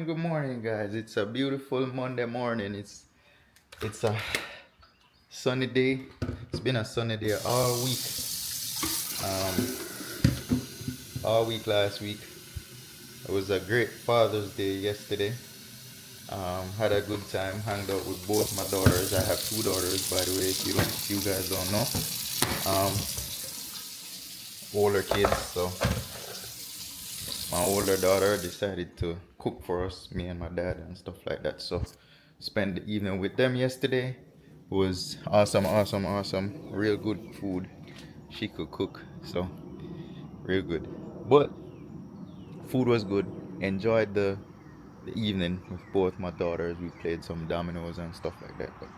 Good morning, guys. It's a beautiful Monday morning. It's a sunny day. It's been a sunny day all week last week. It was a great Father's Day yesterday. Had a good time. Hanged out with both my daughters. I have two daughters, by the way. If you guys don't know, um, older kids. So my older daughter decided to cook for us, me and my dad, and stuff like that. So spent the evening with them yesterday. It was awesome. Real good food. She could cook, so real good. But food was good. Enjoyed the evening with both my daughters. We played some dominoes and stuff like that. But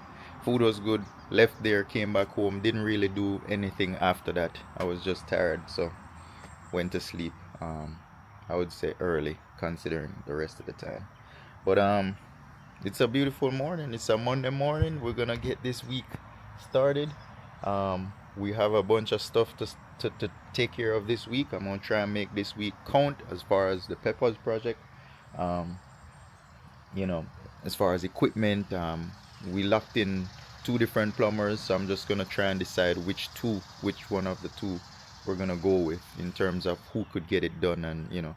food was good. Left there, came back home. Didn't really do anything after that. I was just tired, so went to sleep. I would say early, considering the rest of the time. But it's a beautiful morning. It's a Monday morning. We're gonna get this week started. We have a bunch of stuff to take care of this week. I'm gonna try and make this week count as far as the Peppers project. Um, you know, as far as equipment, we locked in two different plumbers, so I'm just gonna try and decide which one of the two we're gonna go with in terms of who could get it done. And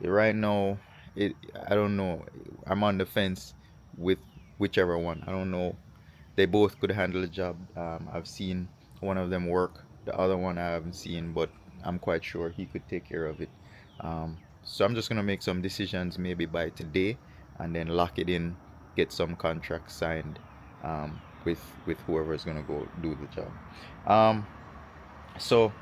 right now, it I don't know. I'm on the fence with whichever one. I don't know. They both could handle the job. I've seen one of them work. The other one I haven't seen, but I'm quite sure he could take care of it. So I'm just gonna make some decisions maybe by today, and then lock it in, get some contracts signed with whoever is gonna go do the job. Um, so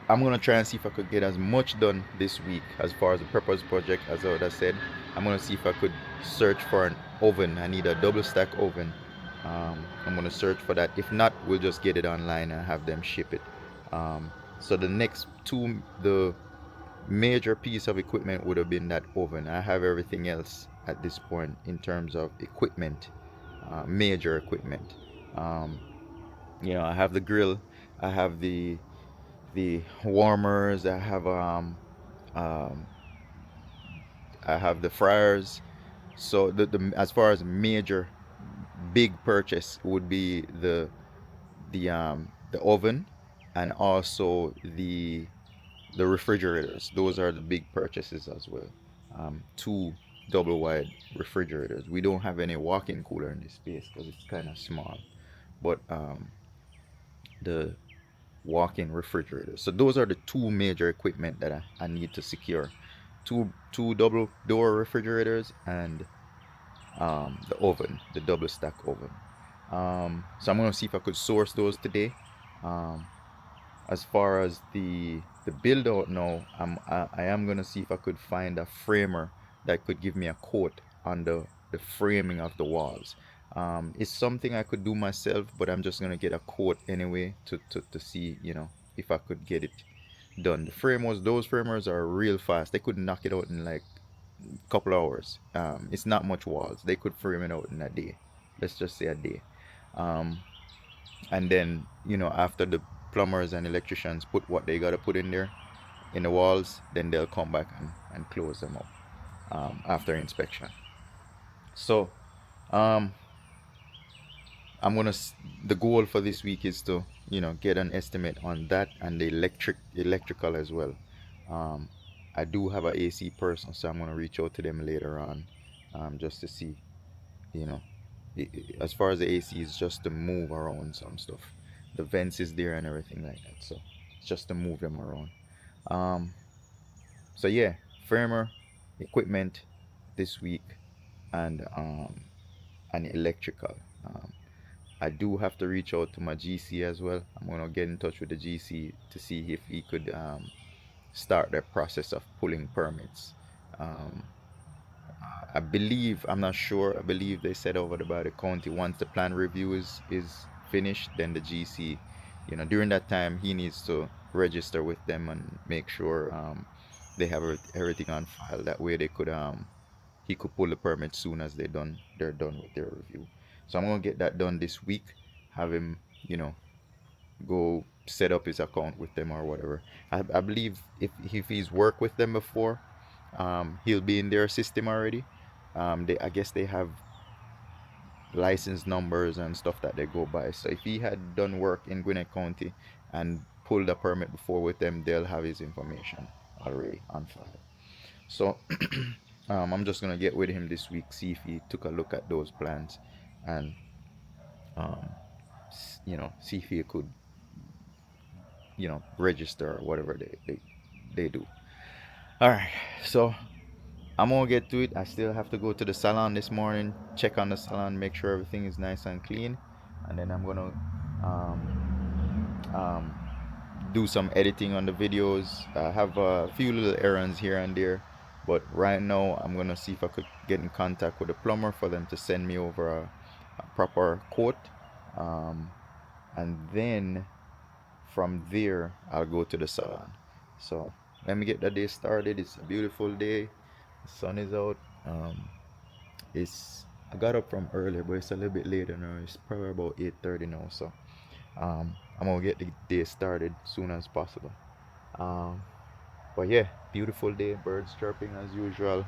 I'm gonna try and see if I could get as much done this week as far as the purpose project as I would have said. I'm gonna see if I could search for an oven. I need a double stack oven. I'm gonna search for that. If not, we'll just get it online and have them ship it. So the major piece of equipment would have been that oven. I have everything else at this point in terms of equipment, major equipment. Um, I have the grill, I have the warmers, um, I have the fryers. So the as far as major big purchase would be the oven, and also the refrigerators. Those are the big purchases as well. Two double wide refrigerators. We don't have any walk-in cooler in this space because it's kind of small, but the walk-in refrigerators. So those are the two major equipment that I need to secure. Two double door refrigerators and the oven, the double stack oven. So I'm gonna see if I could source those today. Um, as far as the build out now, I am gonna see if I could find a framer that could give me a quote on the framing of the walls. It's something I could do myself, but I'm just gonna get a quote anyway to see if I could get it done. Those framers are real fast. They could knock it out in like a couple hours. It's not much walls. They could frame it out in a day. Let's just say a day. Um, and then after the plumbers and electricians put what they gotta put in there in the walls, then they'll come back and close them up after inspection. So um I'm gonna the goal for this week is to get an estimate on that and the electrical as well. um I do have a AC person, so I'm gonna reach out to them later on, just to see, you know as far as the AC is just to move around some stuff. The vents is there and everything like that, so it's just to move them around. Um, so yeah, framer, equipment this week, and and electrical. Um, I do have to reach out to my GC as well. I'm gonna get in touch with the GC to see if he could start the process of pulling permits. Um, I believe, I'm not sure. I believe they said over by the county, once the plan review is finished, then the GC, during that time he needs to register with them and make sure they have everything on file. That way they could he could pull the permit soon as they're done with their review. So I'm gonna get that done this week. Have him, go set up his account with them or whatever. I believe if he's worked with them before, he'll be in their system already. I guess they have license numbers and stuff that they go by. So if he had done work in Gwinnett County and pulled a permit before with them, they'll have his information already on file. So I'm just gonna get with him this week, see if he took a look at those plans, and um, see if he could, register or whatever they do. All right, so I'm gonna get to it. I still have to go to the salon this morning, check on the salon, make sure everything is nice and clean, and then I'm gonna um, do some editing on the videos. I have a few little errands here and there, but right now I'm gonna see if I could get in contact with the plumber for them to send me over a proper quote, and then from there I'll go to the salon. So let me get the day started. It's a beautiful day. The sun is out. I got up from earlier, but it's a little bit later now. It's probably about 8:30 now. So I'm gonna get the day started as soon as possible. Um, but yeah, beautiful day. Birds chirping as usual.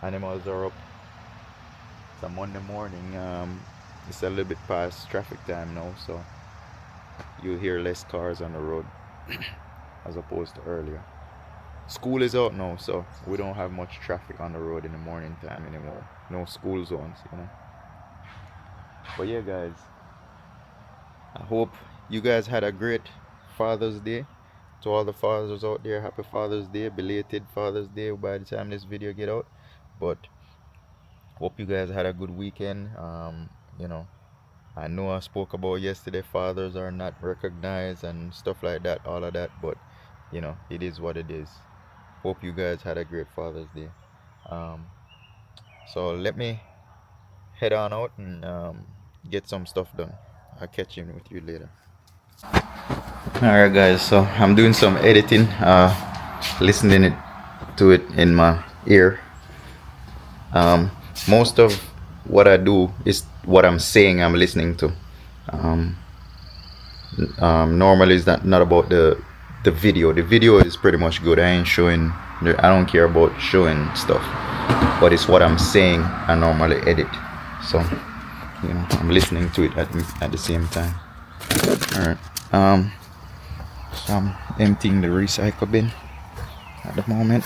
Animals are up. It's a Monday morning. It's a little bit past traffic time now, so you'll hear less cars on the road as opposed to earlier. School is out now, so we don't have much traffic on the road in the morning time anymore. No school zones. But yeah, guys, I hope you guys had a great Father's Day. To all the fathers out there, happy Father's Day, belated Father's Day by the time this video get out. But hope you guys had a good weekend. I know I spoke about yesterday, fathers are not recognized and stuff like that, all of that, but it is what it is. Hope you guys had a great Father's Day. So let me head on out and get some stuff done. I'll catch in with you later. Alright guys, so I'm doing some editing, listening to it in my ear. Most of what I do is what I'm saying I'm listening to. Normally it's not about the video. The video is pretty much good. I don't care about showing stuff, but it's what I'm saying I normally edit. So I'm listening to it at the same time. All right. So I'm emptying the recycle bin at the moment.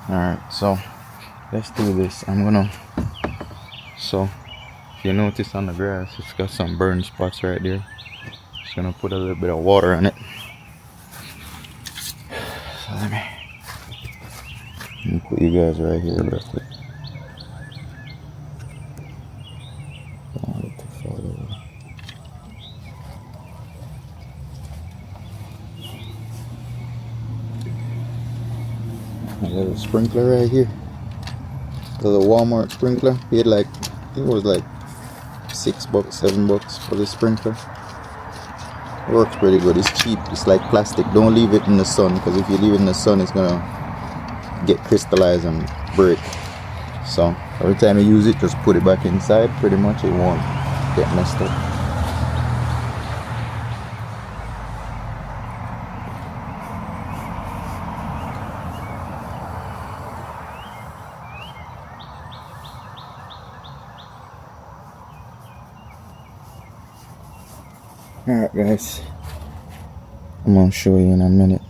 Alright, so let's do this. So if you notice on the grass, it's got some burn spots right there. Just gonna put a little bit of water on it. So let me put you guys right here real quick. A little sprinkler right here. A little Walmart sprinkler. Paid I think it was like $6, $7 for the sprinkler. It works pretty good. It's cheap. It's like plastic. Don't leave it in the sun, because if you leave it in the sun, it's gonna get crystallized and break. So every time you use it, just put it back inside. Pretty much it won't get messed up. Alright guys, I'm gonna show you in a minute.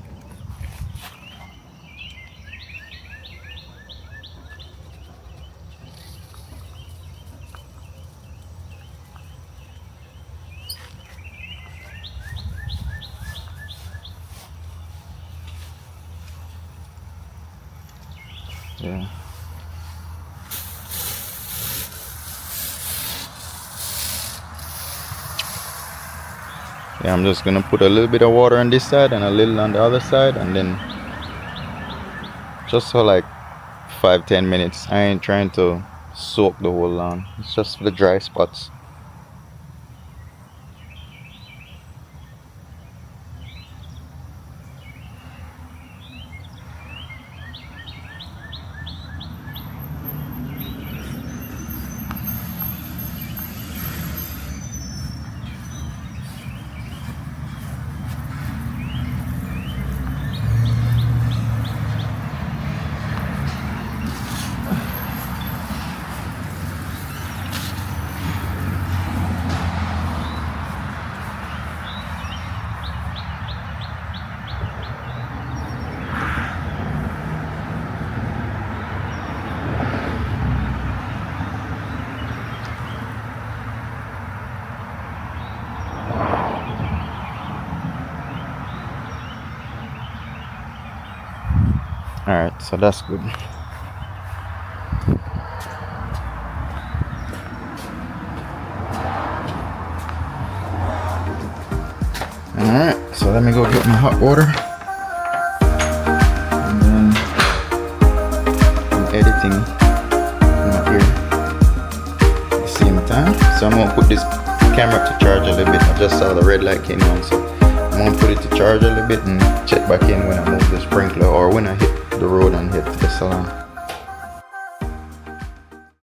Yeah. Yeah, I'm just gonna put a little bit of water on this side and a little on the other side, and then just for like 5-10 minutes. I ain't trying to soak the whole lawn. It's just for the dry spots. Alright, so that's good. Alright, so let me go get my hot water. And then I'm editing in my ear at the same time. So I'm gonna put this camera to charge a little bit. I just saw the red light came on, so I'm gonna put it to charge a little bit and check back in when I move the sprinkler or when I hit the road and head to the salon.